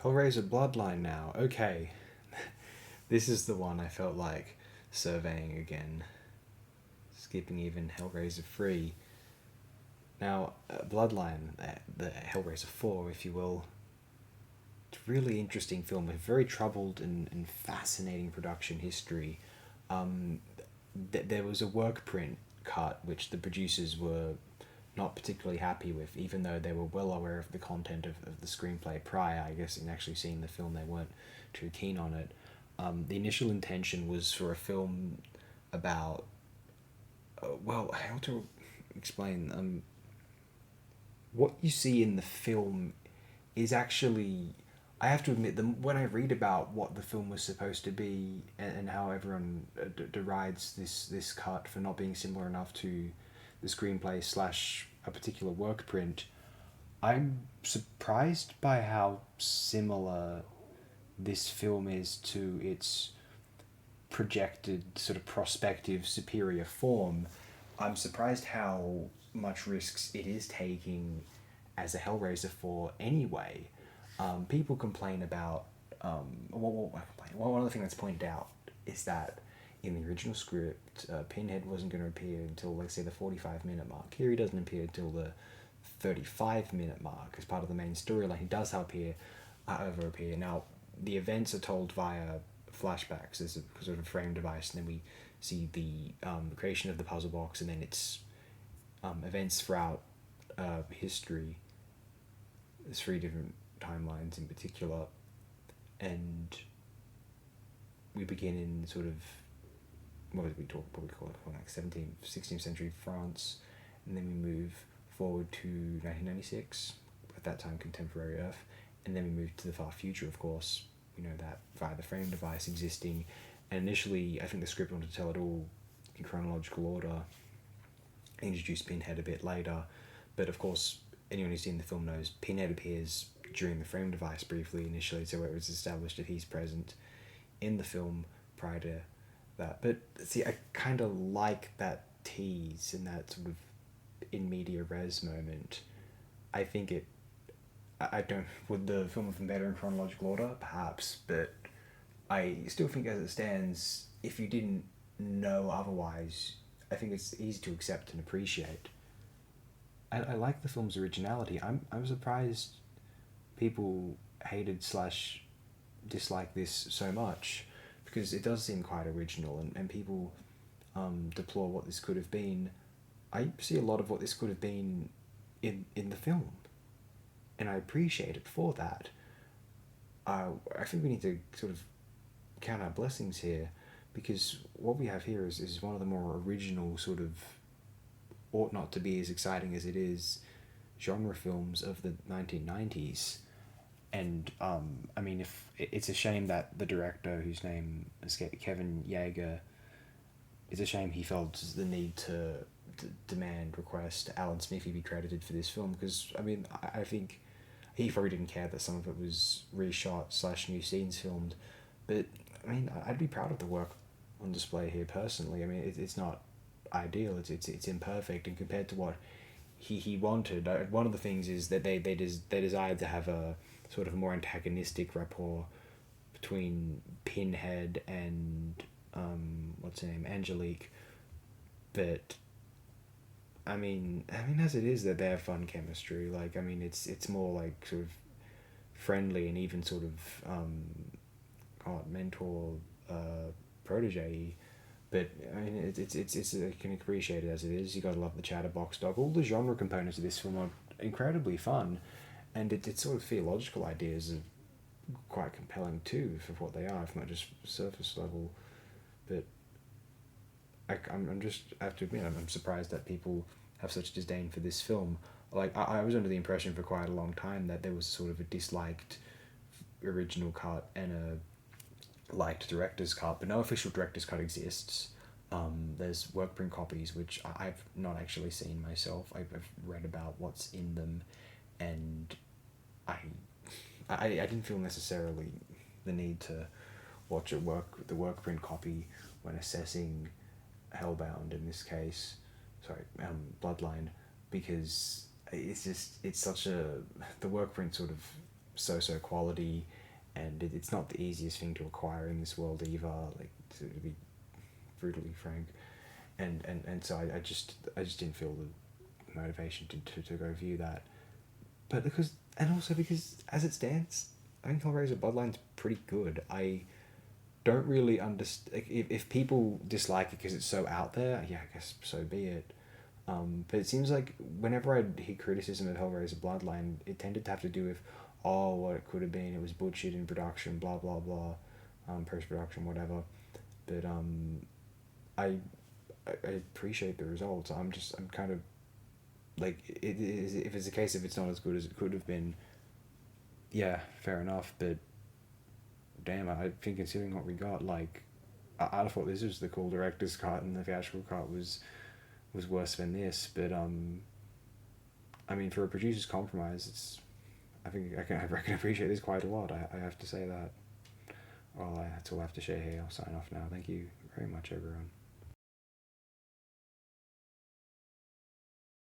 Hellraiser Bloodline now. Okay. This is the one I felt like surveying again. Skipping even Hellraiser 3. Now, Bloodline, the Hellraiser 4, if you will, it's a really interesting film, a very troubled and fascinating production history. Um, there was a work print cut which the producers were not particularly happy with, even though they were well aware of the content of the screenplay prior. I guess in actually seeing the film, they weren't too keen on it. The initial intention was for a film about, well, how to explain? What you see in the film is actually, I have to admit, when I read about what the film was supposed to be, and how everyone derides this cut for not being similar enough to the screenplay slash a particular work print, I'm surprised by how similar this film is to its projected sort of prospective superior form. I'm surprised how much risks it is taking as a Hellraiser 4 anyway. People complain about, one of the things that's pointed out is that in the original script, Pinhead wasn't going to appear until, let's say, the 45-minute mark. Here he doesn't appear until the 35-minute mark as part of the main storyline. He does however appear. Now, the events are told via flashbacks as a sort of frame device, and then we see the creation of the puzzle box, and then it's events throughout history. There's three different timelines in particular, and we begin in sort of what we call it, like 17th, 16th century France, and then we move forward to 1996, at that time contemporary Earth, and then we move to the far future, of course. We know that via the frame device existing, and initially I think the script wanted to tell it all in chronological order, introduce Pinhead a bit later, but of course anyone who's seen the film knows Pinhead appears during the frame device briefly initially, so it was established that he's present in the film prior to that. But see, I kind of like that tease and that sort of in media res moment. I think it. I don't. Would the film have been better in chronological order? Perhaps, but I still think, as it stands, if you didn't know otherwise, I think it's easy to accept and appreciate. I like the film's originality. I'm surprised people hated slash disliked this so much, because it does seem quite original, and people deplore what this could have been. I see a lot of what this could have been in the film, and I appreciate it for that. I think we need to sort of count our blessings here, because what we have here is one of the more original sort of, ought not to be as exciting as it is, genre films of the 1990s. And I mean, if it's a shame that the director, whose name escaped, Kevin Yeager, it's a shame he felt the need to demand, request Alan Smithy be credited for this film, because I mean, I think he probably didn't care that some of it was reshot slash new scenes filmed, but I mean, I'd be proud of the work on display here personally. I mean, it's not ideal, it's imperfect, and compared to what he wanted, one of the things is that they desired to have a sort of more antagonistic rapport between Pinhead and what's her name, Angelique. But I mean, as it is, that they have fun chemistry. Like, I mean, it's more like sort of friendly, and even sort of mentor protege. But I mean, it's I can appreciate it as it is. You gotta love the Chatterbox dog. All the genre components of this film are incredibly fun, and it's sort of theological ideas are quite compelling too for what they are, if not just surface level. But I'm just, I have to admit, I'm surprised that people have such disdain for this film. Like, I was under the impression for quite a long time that there was sort of a disliked original cut and a liked director's cut, but no official director's cut exists. There's work print copies, which I've not actually seen myself. I've read about what's in them, and I, I didn't feel necessarily the need to watch the work print copy when assessing Hellbound in this case, sorry, Bloodline, because it's just, it's such a, the work print sort of so quality, and it's not the easiest thing to acquire in this world either. Like, to be brutally frank, and so I just didn't feel the motivation to go view that. But because, and also because as it stands, I think Hellraiser Bloodline's pretty good. I don't really understand if people dislike it because it's so out there. Yeah, I guess so be it. But it seems like whenever I hear criticism of Hellraiser Bloodline, it tended to have to do with, oh, what it could have been. It was bullshit in production, blah blah blah, post production, whatever. But I, I appreciate the results. I'm kind of like, it is, if it's a case if it's not as good as it could have been. Yeah, fair enough. But damn, I think considering what we got, like, I'd have thought this was the cool director's cut, and the theatrical cut was worse than this. But I mean, for a producer's compromise, it's, I reckon appreciate this quite a lot. I have to say that. Well, that's all I have to share here. I'll sign off now. Thank you very much, everyone.